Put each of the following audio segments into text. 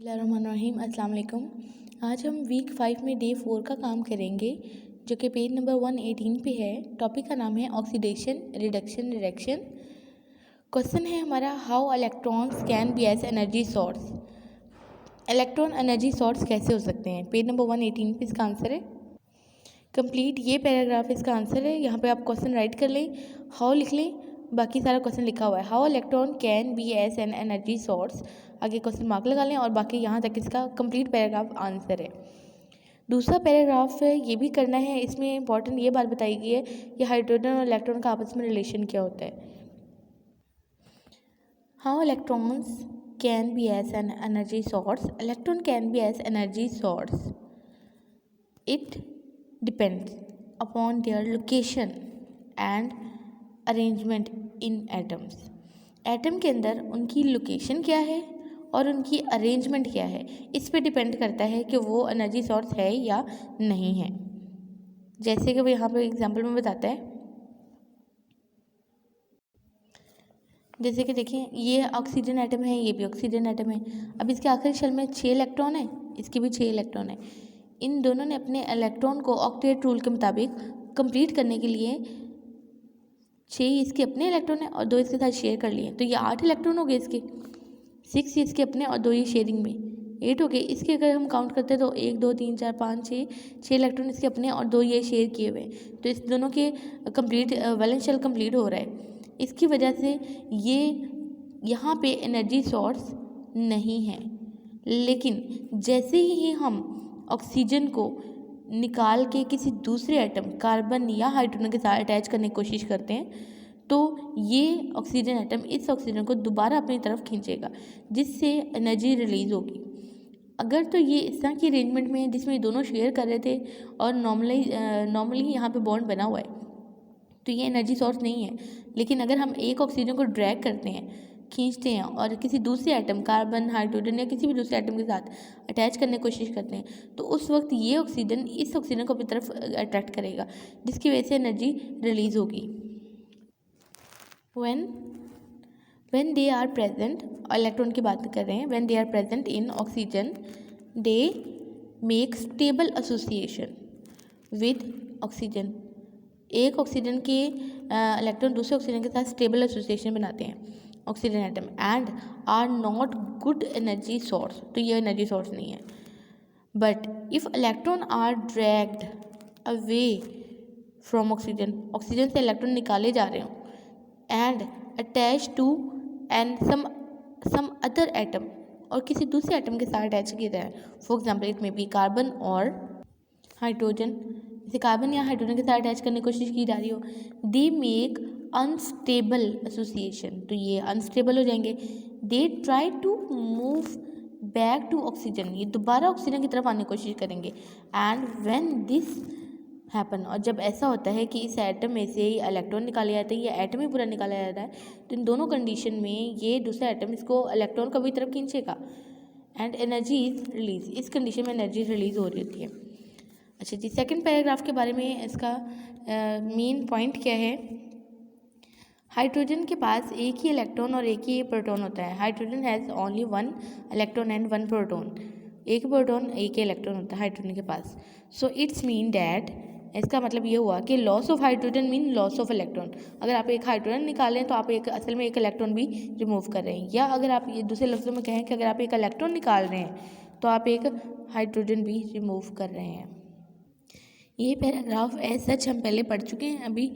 बिस्मिल्लाहिर्रहमानिर्रहीम। अस्सलाम वालेकुम। आज हम वीक 5 में डे 4 का काम करेंगे जो कि पेज नंबर 118 पे है। टॉपिक का नाम है ऑक्सीडेशन, रिडक्शन, रिएक्शन। क्वेश्चन है हमारा, how electrons can be as energy source. Electron energy source कैसे हो सकते हैं? पेज नंबर 118 पे इसका आंसर है। कंप्लीट ये पैराग्राफ इसका आंसर है। यहाँ पे आप क्वेश्चन राइट कर लें, हाउ लिख लें, बाकी सारा क्वेश्चन लिखा हुआ है। How electron can be as an energy source, आगे क्वेश्चन मार्क लगा लें और बाकी यहाँ तक इसका कंप्लीट पैराग्राफ आंसर है। दूसरा पैराग्राफ है, ये भी करना है। इसमें इंपॉर्टेंट ये बात बताई गई है कि हाइड्रोजन और इलेक्ट्रॉन का आपस में रिलेशन क्या होता है। How electrons can be as an energy source. Electron can be as energy source, it depends upon their location and arrangement in atoms. Atom के अंदर उनकी लोकेशन क्या है और उनकी अरेंजमेंट क्या है, इस पे डिपेंड करता है कि वो एनर्जी सोर्स है या नहीं है। जैसे कि वो यहाँ पे एग्जांपल में बताता है, जैसे कि देखिए ये ऑक्सीजन एटम है, ये भी ऑक्सीजन एटम है। अब इसके आखिरी शेल में 6 इलेक्ट्रॉन है, इसके भी 6 इलेक्ट्रॉन है। इन दोनों ने अपने इलेक्ट्रॉन को ऑक्टेट रूल के मुताबिक कंप्लीट करने के लिए 6 इसके अपने इलेक्ट्रॉन है और 2 इसके साथ शेयर कर लिए, तो ये 8 इलेक्ट्रॉन हो गए इसके। 6 इसके अपने और 2 ये शेयरिंग में, 8 हो गए। इसके अगर हम काउंट करते हैं तो 1 2 3 4 5 6 इलेक्ट्रॉन इसके अपने और 2 ये शेयर किए हुए, तो इस दोनों के कंप्लीट वैलेंस शेल कंप्लीट हो रहा है। इसकी वजह से ये यहाँ पे एनर्जी सोर्स नहीं है। लेकिन जैसे ही हम ऑक्सीजन को निकाल के किसी दूसरे एटम कार्बन या हाइड्रोजन के साथ अटैच करने की कोशिश करते हैं, तो ये ऑक्सीजन एटम इस ऑक्सीजन को दोबारा अपनी तरफ खींचेगा, जिससे एनर्जी रिलीज होगी। अगर तो ये इस तरह की अरेंजमेंट में है जिसमें ये दोनों शेयर कर रहे थे और नॉर्मली यहाँ पे बॉन्ड बना हुआ है, तो ये एनर्जी सोर्स नहीं है। लेकिन अगर हम एक ऑक्सीजन को ड्रैग करते हैं, खींचते हैं और किसी दूसरे एटम कार्बन, हाइड्रोजन या किसी भी दूसरे एटम के साथ अटैच करने की कोशिश करते हैं, तो उस वक्त ये ऑक्सीजन इस ऑक्सीजन को अपनी तरफ अट्रैक्ट करेगा, जिसकी वजह से एनर्जी रिलीज होगी। When they are present, electron की बात कर रहे हैं, when they are present in oxygen they make stable association with oxygen. एक ऑक्सीजन के इलेक्ट्रॉन दूसरे ऑक्सीजन के साथ स्टेबल एसोसिएशन बनाते हैं oxygen atom, and are not good energy source, तो ये एनर्जी सोर्स नहीं है। But if electron are dragged away from oxygen, oxygen से इलेक्ट्रॉन निकाले जा रहे हों, and attach to and some other atom, और किसी दूसरे एटम के साथ अटैच किया जाए, for example it may be carbon और हाइड्रोजन, जैसे कार्बन या हाइड्रोजन के साथ अटैच करने की कोशिश की जा रही हो, दे मेक अनस्टेबल एसोसिएशन, तो ये अनस्टेबल हो जाएंगे। They try to move back to oxygen, ये दोबारा ऑक्सीजन की तरफ आने की कोशिश करेंगे। एंड व्हेन दिस हैपन, और जब ऐसा होता है कि इस एटम में से इलेक्ट्रॉन निकाले जाते हैं या एटम ही पूरा निकाला जाता है, तो इन दोनों कंडीशन में ये दूसरा एटम इसको इलेक्ट्रॉन को भी तरफ खींचेगा एंड एनर्जी इज रिलीज, इस कंडीशन में एनर्जी रिलीज हो रही होती है। अच्छा जी, सेकंड पैराग्राफ के बारे में इसका मेन पॉइंट क्या है। हाइड्रोजन के पास एक ही इलेक्ट्रॉन और एक ही प्रोटॉन होता है। Hydrogen has only 1 electron and 1 proton, एक प्रोटॉन एक ही इलेक्ट्रॉन होता है हाइड्रोजन के पास। सो इट्स मीन डैट, इसका मतलब ये हुआ कि loss of hydrogen mean loss of electron. अगर आप एक हाइड्रोजन निकालें तो आप एक असल में एक इलेक्ट्रॉन भी रिमूव कर रहे हैं, या अगर आप ये दूसरे लफ्ज़ों में कहें कि अगर आप एक इलेक्ट्रॉन निकाल रहे हैं तो आप एक हाइड्रोजन भी रिमूव कर रहे हैं। ये पैराग्राफ एज सच हम पहले पढ़ चुके हैं अभी,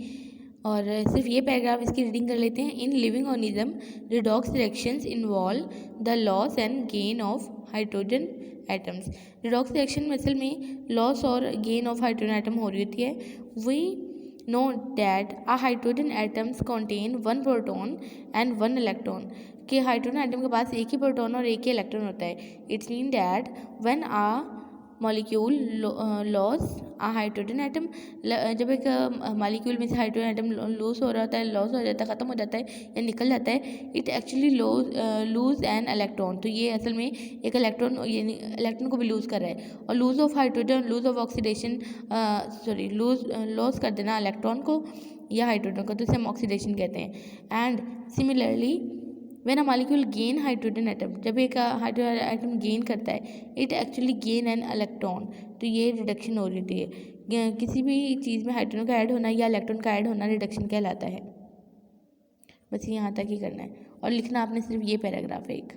और सिर्फ ये पैराग्राफ इसकी रीडिंग कर लेते हैं। In living organism redox reactions involve the loss and gain of hydrogen atoms. Redox reaction में असल में लॉस और गेन ऑफ हाइड्रोजन एटम हो रही होती है। We know that a hydrogen atoms contain 1 proton and 1 electron, कि हाइड्रोजन एटम के पास एक ही प्रोटॉन और एक ही इलेक्ट्रॉन होता है। It's mean that when a molecule loss a hydrogen atom, जब एक मॉलिक्यूल में से हाइड्रोजन एटम लॉस हो रहा होता है, लॉस हो जाता है, ख़त्म हो जाता है या निकल जाता है, it actually lose an electron, तो ये असल में एक इलेक्ट्रॉन, ये इलेक्ट्रॉन को भी लूज़ कर रहा है। और lose of hydrogen, lose of oxidation, loss कर देना इलेक्ट्रॉन को या हाइड्रोजन को, तो इसे हम ऑक्सीडेशन कहते हैं। And similarly when a molecule gain hydrogen atom, जब एक हाइड्रोजन एटम गेन करता है, it actually gain N electron, तो ये रिडक्शन हो रही है। किसी भी चीज़ में हाइड्रोजन का ऐड होना या इलेक्ट्रॉन का ऐड होना रिडक्शन कहलाता है। बस यहाँ तक ही करना है और लिखना आपने सिर्फ ये पैराग्राफ है एक।